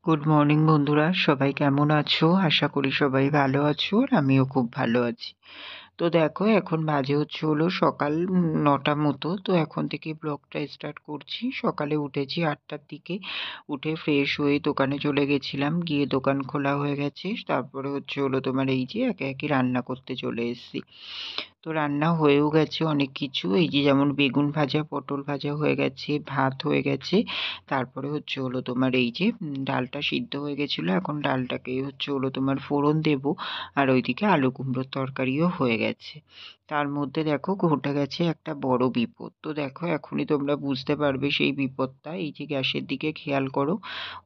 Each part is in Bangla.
গুড মর্নিং বন্ধুরা, সবাই কেমন আছো? আশা করি সবাই ভালো আছো আর আমিও খুব ভালো আছি। তো দেখো, এখন বাজে হলো সকাল ৯টা মতো। তো এখন থেকে ব্লগটা স্টার্ট করছি। সকালে উঠেছি ৮টার দিকে। উঠে ফ্রেশ হয়ে দোকানে চলে গেছিলাম, গিয়ে দোকান খোলা হয়ে গেছে। তারপরে তোমার এই যে একে একে রান্না করতে চলে এসেছি। তো রান্না হয়েও গেছে অনেক কিছু, এই যে যেমন বেগুন ভাজা, পটল ভাজা হয়ে গেছে, ভাত হয়ে গেছে। তারপরে তোমার এই যে ডালটা সিদ্ধ হয়ে গেছিলো, এখন ডালটাকে তোমার ফোড়ন দেব। আর ওইদিকে আলু কুমড়োর তরকারিও হয়ে গেছে। তার মধ্যে দেখো ঘটে গেছে একটা বড় বিপদ। তো দেখো, এখনই তোমরা বুঝতে পারবে সেই বিপদটা। এই যে গ্যাসের দিকে খেয়াল করো,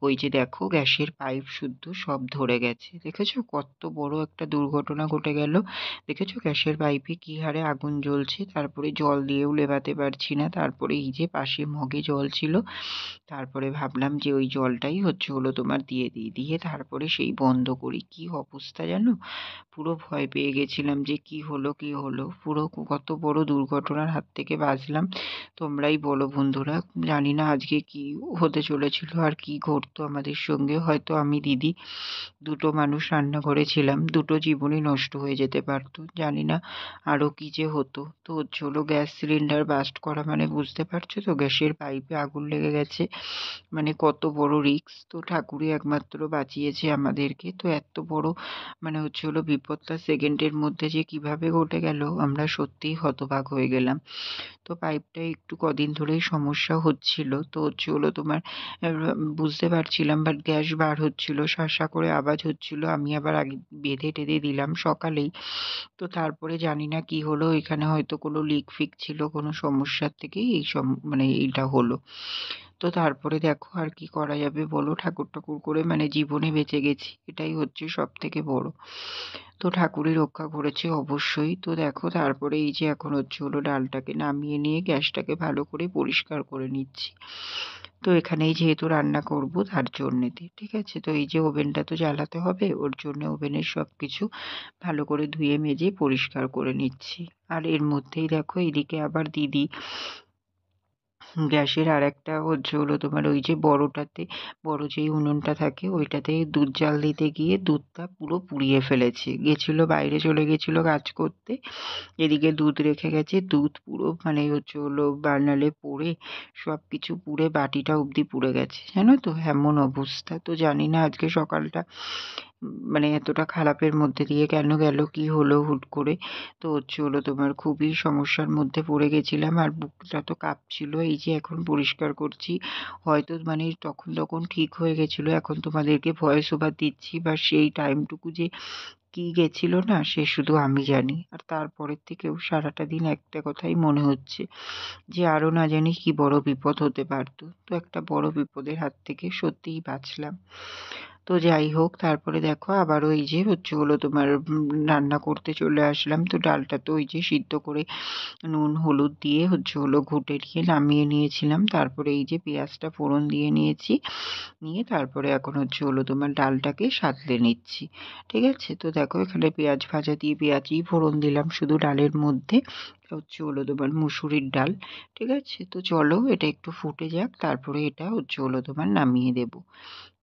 ওই যে দেখো গ্যাসের পাইপ শুদ্ধ সব ধরে গেছে। দেখেছো কত বড় একটা দুর্ঘটনা ঘটে গেল? দেখেছো গ্যাসের পাইপে কি হারে আগুন জ্বলছে, তারপরে জল দিয়েও নেভাতে পারছি না। তারপরে এই যে পাশে মগে জল ছিল, তারপরে ভাবলাম যে ওই জলটাই তোমার দিয়ে দিই, দিয়ে তারপরে সেই বন্ধ করি। কি অবস্থা জানো? পুরো ভয় পেয়ে গেছিলাম যে কি হলো কি হলো, পুরো কত বড় দুর্ঘটনার হাত থেকে বাঁচলাম। তোমরাই বলো বন্ধুরা, জানি না আজকে কি হতে চলেছিল আর কি ঘটতো আমাদের সঙ্গে। হয়তো আমি, দিদি, দুটো মানুষ রান্নাঘরে ছিলাম, দুটো জীবনই নষ্ট হয়ে যেতে পারতো। জানি না আরো কি যে হতো। তো গ্যাস সিলিন্ডার বাস্ট করা মানে বুঝতে পারছো তো, গ্যাসের পাইপে আগুন লেগে গেছে, মানে কত বড় রিস্ক। তো ঠাকুরই একমাত্র বাঁচিয়েছে আমাদেরকে। তো এত বড় মানে বিপদটা সেকেন্ডের মধ্যে যে কিভাবে ঘটে গেল, আমরা সত্যিই হতবাক হয়ে গেলাম। তো পাইপটা একটু কদিন ধরেই সমস্যা হচ্ছিল। তো তোমার বুঝতে পারছিলাম, বাট গ্যাস বার হচ্ছিল, শাঁসা করে আওয়াজ হচ্ছিল। আমি আবার আগে বেঁধে টেঁধে দিলাম সকালেই। তো তারপরে জানি না কি হলো, এখানে হয়তো কোনো লিক ফিক ছিল, কোনো সমস্যার থেকেই এই মানে এইটা হলো। তো তারপরে দেখো, আর কি করা যাবে বলো, ঠাকুর ঠাকুর করে মানে জীবনে বেঁচে গেছি, এটাই হচ্ছে সব থেকে বড়। তো ঠাকুরই রক্ষা করেছে অবশ্যই। তো দেখো, তারপরে এই যে এখন ডালটাকে নামিয়ে নিয়ে গ্যাসটাকে ভালো করে পরিষ্কার করে নিচ্ছি। তো এখানেই যেহেতু রান্না করব তার জন্যেতে, ঠিক আছে। তো এই যে ওভেনটা তো জ্বালাতে হবে, ওর জন্য ওভেনের সব কিছু ভালো করে ধুয়ে মেজে পরিষ্কার করে নিচ্ছি। আর এর মধ্যেই দেখো, এদিকে আবার দিদি গ্যাসের আরেকটা তোমার ওই যে বড়টাতে, বড় যেই উনুনটা থাকে ওইটাতে দুধ জাল দিতে গিয়ে দুধটা পুরো পুড়িয়ে ফেলেছে। গেছিল বাইরে, চলে গেছিল কাজ করতে, এদিকে দুধ রেখে গেছে। দুধ পুরো মানে বার্নালে পড়ে সব কিছু পুড়ে বাটিটা অবধি পুড়ে গেছে, জানো তো এমন অবস্থা। তো জানি না আজকে সকালটা মানে এতটা খারাপের মধ্যে দিয়ে কেন গেল, কি হলো হুট করে। তো তোমার খুবই সমস্যার মধ্যে পড়ে গেছিলাম, আর বুকটা তো কাঁপছিল। এই যে এখন পরিষ্কার করছি, হয়তো মানে তখন তখন ঠিক হয়ে গেছিল, এখন তোমাদেরকে ভয়েস ওভার দিচ্ছি, বা সেই টাইমটুকু যে কি গেছিল না, সে শুধু আমি জানি। আর তারপরের থেকেও সারাটা দিন একটা কথাই মনে হচ্ছে, যে আরো না জানি কি বড় বিপদ হতে পারতো। তো একটা বড় বিপদের হাত থেকে সত্যিই বাঁচলাম। তো যাই হোক, তারপরে দেখো আবারও এই যে তোমার রান্না করতে চলে আসলাম। তো ডালটা তো ওই যে সিদ্ধ করে নুন হলুদ দিয়ে ঘুটে নিয়ে নামিয়ে নিয়েছিলাম। তারপরে এই যে পেঁয়াজটা ফোড়ন দিয়ে নিয়েছি, নিয়ে তারপরে এখন তোমার ডালটাকে সাঁতলে নিচ্ছি, ঠিক আছে। তো দেখো, এখানে পেঁয়াজ ভাজা দিয়ে পেঁয়াজই ফোড়ন দিলাম শুধু ডালের মধ্যে। এটা তোমার মুসুরির ডাল, ঠিক আছে। তো চলো এটা একটু ফুটে যাক, তারপরে এটা তোমার নামিয়ে দেবো।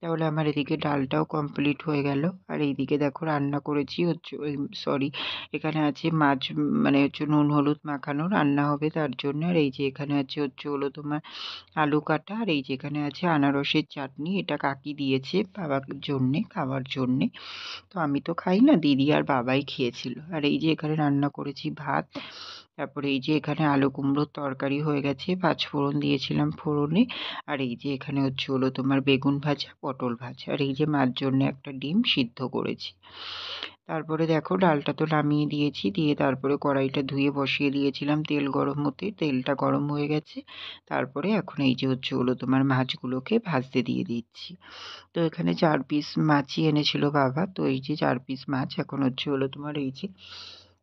তাহলে আমার এদিকে ডালটাও কমপ্লিট হয়ে গেল। আর এইদিকে দেখো রান্না করেছি ওই সরি, এখানে আছে মাছ, মানে নুন হলুদ মাখানো রান্না হবে তার জন্য। আর এই যে এখানে আছে তোমার আলু কাটা, আর এই যে এখানে আছে আনারসের চাটনি, এটা কাকি দিয়েছে বাবার জন্যে, খাওয়ার জন্যে। তো আমি তো খাই না, দিদি আর বাবাই খেয়েছিল। আর এই যে এখানে রান্না করেছি ভাত। তারপরে এই যে এখানে আলু কুমড়োর তরকারি হয়ে গেছে, পাঁচ ফোড়ন দিয়েছিলাম ফোড়নে। আর এই যে এখানে তোমার বেগুন ভাজা, পটল ভাজা, আর এই যে মার জন্য একটা ডিম সিদ্ধ করেছি। তারপরে দেখো, ডালটা তো নামিয়ে দিয়েছি, দিয়ে তারপরে কড়াইটা ধুয়ে বসিয়ে দিয়েছিলাম তেল গরম হতে। তেলটা গরম হয়ে গেছে। তারপরে এখন এই যে তোমার মাছগুলোকে ভাজতে দিয়ে দিচ্ছি। তো এখানে 4 পিস মাছই এনেছিল বাবা। তো এই যে 4 পিস মাছ এখন তোমার এই যে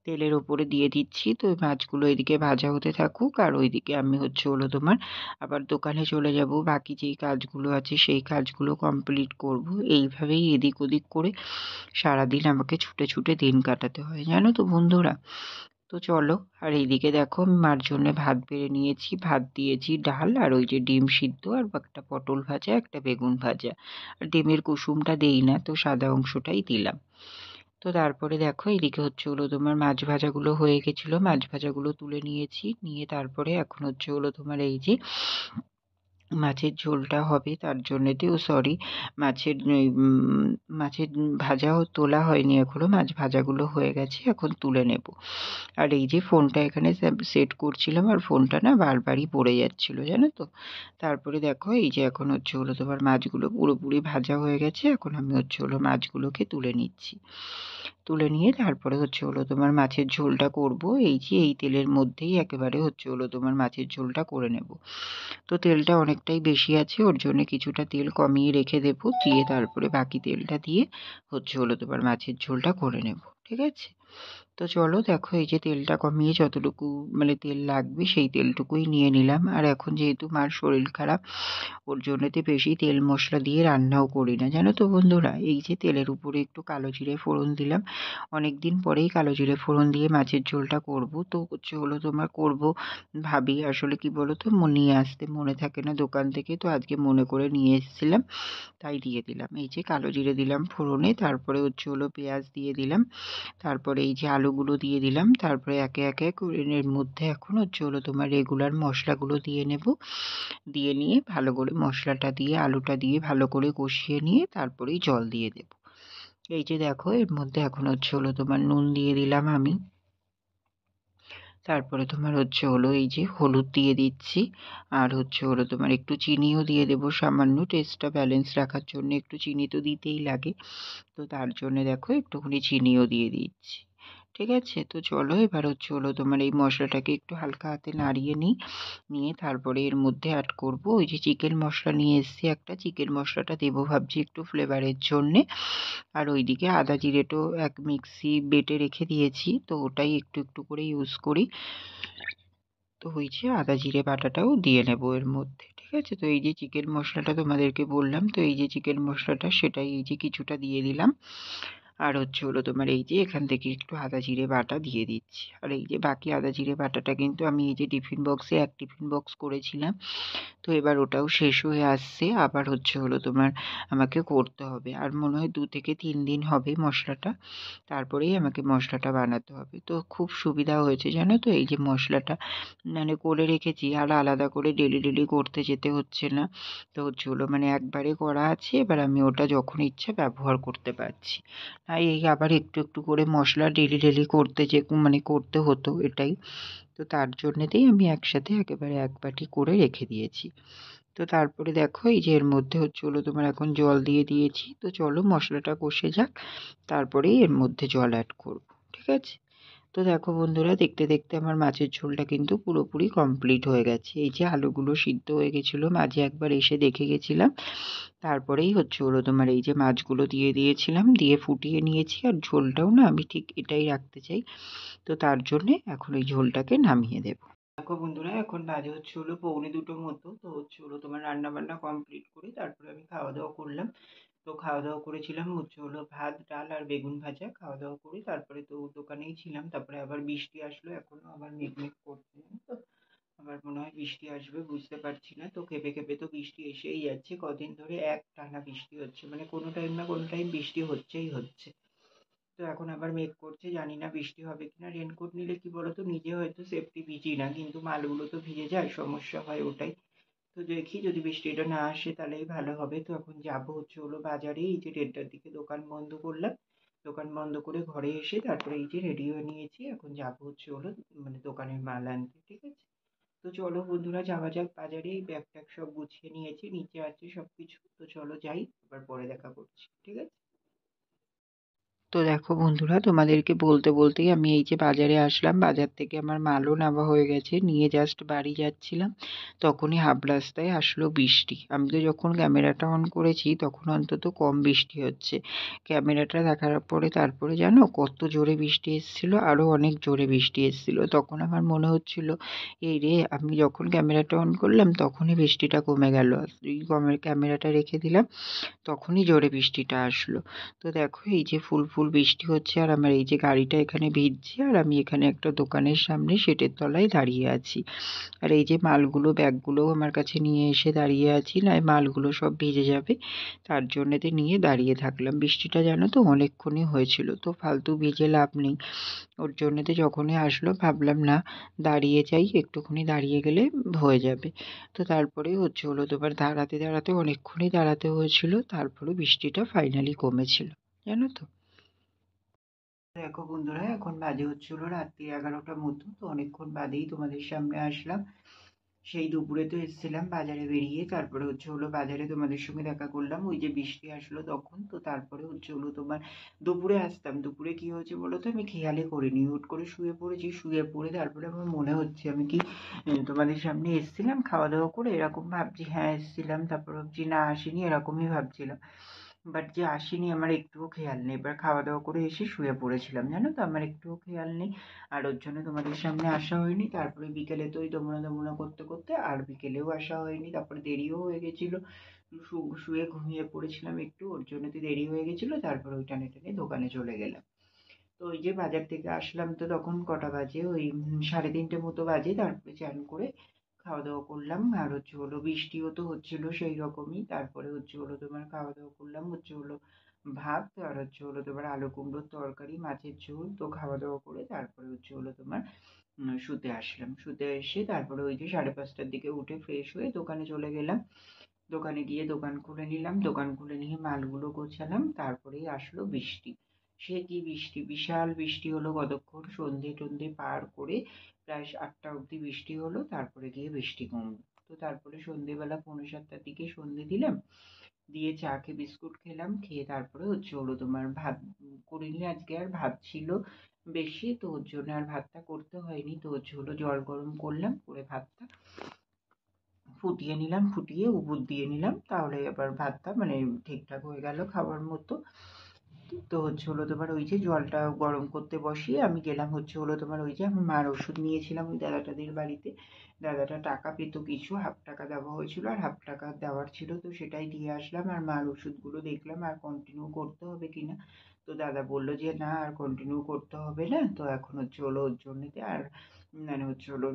তেলের ওপরে দিয়ে দিচ্ছি। তো ওই মাছগুলো এদিকে ভাজা হতে থাকুক, আর ওইদিকে আমি তোমার আবার দোকানে চলে যাব, বাকি যেই কাজগুলো আছে সেই কাজগুলো কমপ্লিট করব। এইভাবেই এদিক ওদিক করে সারাদিন আমাকে ছুটে ছুটে দিন কাটাতে হয়, জানো তো বন্ধুরা। তো চলো, আর এইদিকে দেখো আমি মার জন্য ভাত বেড়ে নিয়েছি, ভাত দিয়েছি, ডাল আর ওই যে ডিম সিদ্ধ আর একটা পটল ভাজা, একটা বেগুন ভাজা। আর ডিমের কুসুমটা দেই না, তো সাদা অংশটাই দিলাম। তো তারপরে দেখো এদিকে হচ্ছে হলো তোমার মাছ ভাজাগুলো হয়ে গেছিলো, মাছ ভাজাগুলো তুলে নিয়েছি, নিয়ে তারপরে এখন হচ্ছে হলো তোমার এই যে মাছের ঝোলটা হবে তার জন্যেতেও সরি, মাছের মাছের ভাজাও তোলা হয়নি এখনো, মাছ ভাজাগুলো হয়ে গেছে, এখন তুলে নেব। আর এই যে ফোনটা এখানে সেট করছিলাম, আর ফোনটা না বারবারই পড়ে যাচ্ছিল, জানো তো। তারপরে দেখো এই যে এখন হচ্ছে হলো তোমার মাছগুলো পুরোপুরি ভাজা হয়ে গেছে, এখন আমি হচ্ছে হলো মাছগুলোকে তুলে নিচ্ছি। তুলে নিয়ে তারপরে হচ্ছে হলো তোমার মাছের ঝোলটা করব, এই যে এই তেলের মধ্যেই একেবারে হচ্ছে হলো তোমার মাছের ঝোলটা করে নেব। তো তেলটা অনেকটাই বেশি আছে, ওর জন্য কিছুটা তেল কমিয়ে রেখে দেবো, দিয়ে তারপরে বাকি তেলটা দিয়ে হচ্ছে হলো তোমার মাছের ঝোলটা করে নেব। ঠিক আছে, তো চলো দেখো এই যে তেলটা কমিয়ে যতটুকু মানে তেল লাগবে সেই তেলটুকুই নিয়ে নিলাম। আর এখন যেহেতু মার শরীর খারাপ, ওর জন্যতে বেশি তেল মশলা দিয়ে রান্নাও করি না, জানো তো বন্ধুরা। এই যে তেলের উপরে একটু কালো জিরে ফোড়ন দিলাম, অনেক দিন পরেই কালো জিরে ফোড়ন দিয়ে মাছের ঝোলটা করব, তো হচ্ছে হলো তোমার করব ভাবি, আসলে কি বলো তো নিয়ে আসতে মনে থাকে না দোকান থেকে, তো আজকে মনে করে নিয়ে এসেছিলাম, তাই দিয়ে দিলাম। এই যে কালো জিরে দিলাম ফোড়নে, তারপরে হচ্ছে হলো পেঁয়াজ দিয়ে দিলাম, তারপরে এই যে আলুগুলো দিয়ে দিলাম, তারপরে একে একে করে এর মধ্যে এখন হচ্ছে হলো তোমার রেগুলার মশলাগুলো দিয়ে নেব। দিয়ে নিয়ে ভালো করে মশলাটা দিয়ে আলুটা দিয়ে ভালো করে কষিয়ে নিয়ে তারপরেই জল দিয়ে দেব। এই যে দেখো এর মধ্যে এখন হচ্ছে হলো তোমার নুন দিয়ে দিলাম আমি, তারপরে তোমার হচ্ছে হলো এই যে হলুদ দিয়ে দিচ্ছি, আর হচ্ছে হলো তোমার একটু চিনিও দিয়ে দেবো সামান্য, টেস্টটা ব্যালেন্স রাখার জন্য একটু চিনি তো দিতেই লাগে, তো তার জন্যে দেখো একটুখানি চিনিও দিয়ে দিচ্ছি। ঠিক আছে, তো চলো এবার হচ্ছে হলো তোমার এই মশলাটাকে একটু হালকা হাতে নাড়িয়ে নিই, নিয়ে তারপরে এর মধ্যে অ্যাড করব ওই যে চিকেন মশলা নিয়ে এসেছি একটা, চিকেন মশলাটা দেবো ভাবছি একটু ফ্লেভারের জন্যে। আর ওইদিকে আদা জিরেটো এক মিক্সি বেটে রেখে দিয়েছি, তো ওটাই একটু একটু করে ইউজ করি। তো ওই যে আদা জিরে বাটাটাও দিয়ে নেব এর মধ্যে। ঠিক আছে, তো এই যে চিকেন মশলাটা তোমাদেরকে বললাম, তো এই যে চিকেন মশলাটা সেটাই এই যে কিছুটা দিয়ে দিলাম। আর হচ্ছে হলো তোমার এই যে এখান থেকে একটু আদা জিরে বাটা দিয়ে দিচ্ছি। আর এই যে বাকি আদা জিরে বাটাটা কিন্তু আমি এই যে টিফিন বক্সে এক টিফিন বক্স করেছিলাম, তো এবার ওটাও শেষ হয়ে আসছে, আবার হচ্ছে হলো তোমার আমাকে করতে হবে, আর মনে হয় 2 থেকে 3 দিন হবে মশলাটা, তারপরেই আমাকে মশলাটা বানাতে হবে। তো খুব সুবিধা হয়েছে জানো তো, এই যে মশলাটা মানে করে রেখেছি, আর আলাদা করে ডেলি ডেলি করতে যেতে হচ্ছে না। তো হচ্ছে হলো মানে একবারে করা আছে, এবার আমি ওটা যখন ইচ্ছা ব্যবহার করতে পারছি। আর এই আবার একটু একটু করে মশলা ডেলি ডেলি করতে যে মানে করতে হতো এটাই, তো তার জন্যেতেই আমি একসাথে একেবারে এক বাটি করে রেখে দিয়েছি। তো তারপরে দেখো এই যে এর মধ্যে হচ্ছে হলো তোমার এখন জল দিয়ে দিয়েছি, তো চলো মশলাটা কষে যাক, তারপরেই এর মধ্যে জল অ্যাড করব। ঠিক আছে, তো দেখো বন্ধুরা দেখতে দেখতে আমার মাছের ঝোলটা কিন্তু পুরোপুরি কমপ্লিট হয়ে গেছে। এই যে আলুগুলো সিদ্ধ হয়ে গেছিলো, মাঝে একবার এসে দেখে গেছিলাম, তারপরেই হচ্ছে হলো তোমার এই যে মাছগুলো দিয়ে দিয়েছিলাম, দিয়ে ফুটিয়ে নিয়েছি। আর ঝোলটাও না আমি ঠিক এটাই রাখতে চাই, তো তার জন্যে এখন ওই ঝোলটাকে নামিয়ে দেব। দেখো বন্ধুরা এখন বাজে হচ্ছে হলো 1:45 মতো, তো হচ্ছে হলো তোমার রান্না বান্না কমপ্লিট করে তারপরে আমি খাওয়া দাওয়া করলাম। তো খাওয়া দাওয়া করেছিলাম হচ্ছে হলো ভাত ডাল আর বেগুন ভাজা, খাওয়া দাওয়া করে তারপরে তো দোকানেই ছিলাম, তারপরে আবার বৃষ্টি আসলো, এখনো আবার মেঘ করছে, জানো তো। আবার মনে হয় বৃষ্টি আসবে, বুঝতে পারছি না, তো খেপে খেপে তো বৃষ্টি এসেই যাচ্ছে, কদিন ধরে একটানা বৃষ্টি হচ্ছে, মানে কোনো টাইম না কোনো টাইম বৃষ্টি হচ্ছেই হচ্ছে। তো এখন আবার মেঘ করছে, জানি না বৃষ্টি হবে কিনা। রেনকোট নিলে কি বলতো নিজে হয়তো সেফটি ভিজি না, কিন্তু মালগুলো তো ভিজে যায়, সমস্যা হয় ওটাই। তো দেখি যদি বৃষ্টিটা না আসে তাহলেই ভালো হবে। তো এখন যাবো হচ্ছে হলো বাজারে, এই যে 1:30টার দিকে দোকান বন্ধ করলাম, দোকান বন্ধ করে ঘরে এসে তারপরে এই যে রেডি হয়ে নিয়েছি, এখন যাবো হচ্ছে হলো মানে দোকানের মাল আনতে। ঠিক আছে, তো চলো বন্ধুরা যাওয়া যাক বাজারে, এই ব্যাগ ট্যাগ সব গুছিয়ে নিয়েছি, নিচে আছে সবকিছু, তো চলো যাই, আবার পরে দেখা করছি। ঠিক আছে, তো দেখো বন্ধুরা তোমাদেরকে বলতে বলতেই আমি এই যে বাজারে আসলাম, বাজার থেকে আমার মালও নেওয়া হয়ে গেছে, নিয়ে জাস্ট বাড়ি যাচ্ছিলাম, তখনই হাফ রাস্তায় আসলো বৃষ্টি। আমি তো যখন ক্যামেরাটা অন করেছি তখন অন্তত কম বৃষ্টি হচ্ছে, ক্যামেরাটা দেখার পরে তারপরে জানো কত জোরে বৃষ্টি এসেছিল, আরো অনেক জোরে বৃষ্টি এসেছিল। তখন আমার মনে হচ্ছিল এই রে, আমি যখন ক্যামেরাটা অন করলাম তখনই বৃষ্টিটা কমে গেল, ক্যামেরাটা রেখে দিলাম, তখনই জোরে বৃষ্টিটা আসলো। তো দেখো এই যে ফুল ফুল বৃষ্টি হচ্ছে আর আমার এই যে গাড়িটা এখানে ভিজছে আর আমি এখানে একটা দোকানের সামনে শেডের তলায় দাঁড়িয়ে আছি। আর এই যে মালগুলো ব্যাগগুলোও আমার কাছে নিয়ে এসে দাঁড়িয়ে আছি, নয় মালগুলো সব ভিজে যাবে, তার জন্যেতে নিয়ে দাঁড়িয়ে থাকলাম। বৃষ্টিটা জানো তো অনেকক্ষণই হয়েছিল, তো ফালতু ভিজে লাভ নেই। ওর জন্যেতে যখনই আসলো ভাবলাম না দাঁড়িয়ে যাই, একটুখানি দাঁড়িয়ে গেলে হয়ে যাবে। তো তারপরে হচ্ছে হলো তোমার দাঁড়াতে দাঁড়াতে অনেকক্ষণই দাঁড়াতে হয়েছিল, তারপরে বৃষ্টিটা ফাইনালি কমেছিল, জানো তো। দেখো বন্ধুরা, এখন বাজে হচ্ছে হলো রাত্রি 11টার মতো, তো অনেকক্ষণ বাদেই তোমাদের সামনে আসলাম। সেই দুপুরে তো এসেছিলাম বাজারে বেরিয়ে, তারপরে হচ্ছে হলো বাজারে তোমাদের সঙ্গে দেখা করলাম, ওই যে বৃষ্টি আসলো তখন। তো তারপরে হচ্ছে হলো তোমার দুপুরে আসতাম, দুপুরে কি হয়েছে বলো তো, আমি খেয়ালে করিনি, হুট করে শুয়ে পড়েছি, শুয়ে পড়ে তারপরে আমার মনে হচ্ছে আমি কি তোমাদের সামনে এসেছিলাম খাওয়া দাওয়া করে, এরকম ভাবছি, হ্যাঁ এসেছিলাম, তারপর ভাবছি না আসিনি, এরকমই ভাবছিলাম। বাট যে আসিনি আমার একটুও খেয়াল নেই, এবার খাওয়া দাওয়া করে এসে শুয়ে পড়েছিলাম, জানো তো, আমার একটুও খেয়াল নেই। আর ওর জন্য তোমাদের সামনে আসা হয়নি। তারপরে বিকেলে তো ওই দোমনা দোমনা করতে করতে আর বিকেলেও আসা হয়নি, তারপরে দেরিও হয়ে গেছিল। শুয়ে ঘুমিয়ে পড়েছিলাম একটু, ওর জন্য তো দেরি হয়ে গেছিল, তারপরে ওই টানে টানে দোকানে চলে গেলাম। তো ওই যে বাজার থেকে আসলাম, তো তখন কটা বাজে, ওই 3:30 মতো বাজে, তারপরে চান করে খাওয়া দাওয়া করলাম। আর হচ্ছে হলো বৃষ্টিও তো হচ্ছিল সেই রকমই, তারপরে হচ্ছে হলো তোমার খাওয়া দাওয়া করলাম হচ্ছে হলো ভাত, আর হচ্ছে হলো তোমার আলু কুমড়োর তরকারি, মাছের ঝোল। তো খাওয়া দাওয়া করে তারপরে হচ্ছে হলো তোমার শুতে আসলাম। শুতে এসে তারপরে ওই যে 5:30টার দিকে উঠে ফ্রেশ হয়ে দোকানে চলে গেলাম। দোকানে গিয়ে দোকান খুলে নিলাম, দোকান খুলে নিয়ে মালগুলো গোছালাম, তারপরেই আসলো বৃষ্টি। সে কি বৃষ্টি, বিশাল বৃষ্টি হলো, কতক্ষণ সন্ধে টন্ধে পার করে প্রায় 8টা অবধি বৃষ্টি হলো, তারপরে গিয়ে বৃষ্টি কমলো। তো তারপরে সন্ধেবেলা 6:45টার দিকে সন্ধে দিলাম, দিয়ে চা খেয়ে বিস্কুট খেলাম, খেয়ে তারপরে হচ্ছে হলো তোমার ভাত করিনি আজকে, আর ভাত ছিল বেশি, তো ওর জন্য আর ভাতটা করতে হয়নি। তো হচ্ছে হলো জল গরম করলাম, করে ভাতটা ফুটিয়ে নিলাম, ফুটিয়ে উবুর দিয়ে নিলাম, তাহলে এবার ভাতটা মানে ঠিকঠাক হয়ে গেল খাবার মতো। তো হচ্ছে হলো তোমার ওই যে জলটা গরম করতে বসিয়ে আমি গেলাম হচ্ছে হলো তোমার ওই যে আমি মার ওষুধ নিয়েছিলাম ওই দাদাটাদের বাড়িতে। দাদাটা টাকা পেত কিছু, 1/2 টাকা দেওয়া হয়েছিল আর 1/2 টাকা দেওয়ার ছিল, তো সেটাই দিয়ে আসলাম। আর মার ওষুধগুলো দেখলাম আর কন্টিনিউ করতে হবে কিনা। তো দাদা বললো যে না আর কন্টিনিউ করতে হবে না, তো এখন হচ্ছে হলো ওর জন্যতে আর মানে হচ্ছে হলো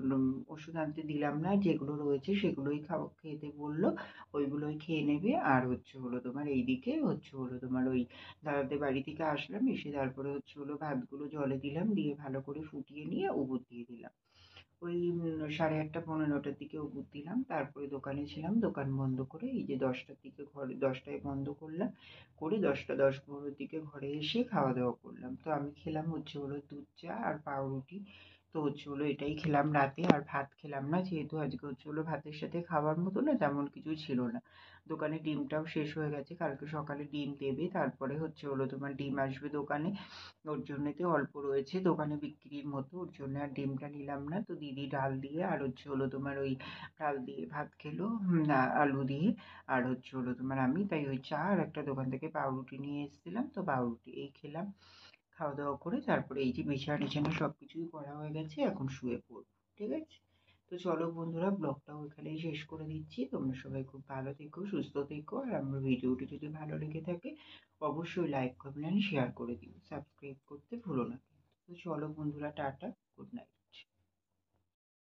ওষুধ আনতে দিলাম না, যেগুলো রয়েছে সেগুলোই খেতে বললো, ওইগুলোই খেয়ে নেবে। আর হচ্ছে হলো তোমার এইদিকে হচ্ছে হলো তোমার ওই দাদাদের বাড়ি থেকে আসলাম, এসে তারপরে হচ্ছে হলো ভাতগুলো জলে দিলাম, দিয়ে ভালো করে ফুটিয়ে নিয়ে উবুর দিয়ে দিলাম। ওই 8:30 পৌনে 9টার দিকে উবুর দিলাম, তারপরে দোকানে ছিলাম, দোকান বন্ধ করে এই যে 10টার দিকে ঘরে, 10টায় বন্ধ করলাম, করে 10টা 10-15 দিকে ঘরে এসে খাওয়া দাওয়া করলাম। তো আমি খেলাম হচ্ছে হলো দুধ চা আর পাউরুটি। তো হচ্ছে হলো এটাই খেলাম রাতে, আর ভাত খেলাম না, যেহেতু আজকে হচ্ছে হলো ভাতের সাথে খাবার মতো না তেমন কিছু ছিল না। দোকানে ডিমটাও শেষ হয়ে গেছে, কালকে সকালে ডিম দেবে, তারপরে হচ্ছে হলো তোমার ডিম আসবে দোকানে, ওর জন্যতে অল্প রয়েছে দোকানে বিক্রির মতো, ওর জন্য আর ডিমটা নিলাম না। তো দিদি ডাল দিয়ে আর হচ্ছে হলো তোমার ওই ডাল দিয়ে ভাত খেলো, না আলু দিয়ে। আর হচ্ছে হলো তোমার আমি তাই ওই চা আর একটা দোকান থেকে পাউরুটি নিয়ে এসেছিলাম, তো পাউরুটি এই খেলাম। খাওয়া দাওয়া করে তারপরে এই যে বিছানা টিছানা সব কিছুই করা হয়ে গেছে, এখন শুয়ে পড়বো। ঠিক আছে, তো চলো বন্ধুরা, ব্লগটাও এখানেই শেষ করে দিচ্ছি। তোমরা সবাই খুব ভালো থেকো, সুস্থ থেকো, আর আমার ভিডিওটি যদি ভালো লেগে থাকে অবশ্যই লাইক কমেন্ট শেয়ার করে দিও, সাবস্ক্রাইব করতে ভুলো না। তো চলো বন্ধুরা, টাটা, গুড নাইট।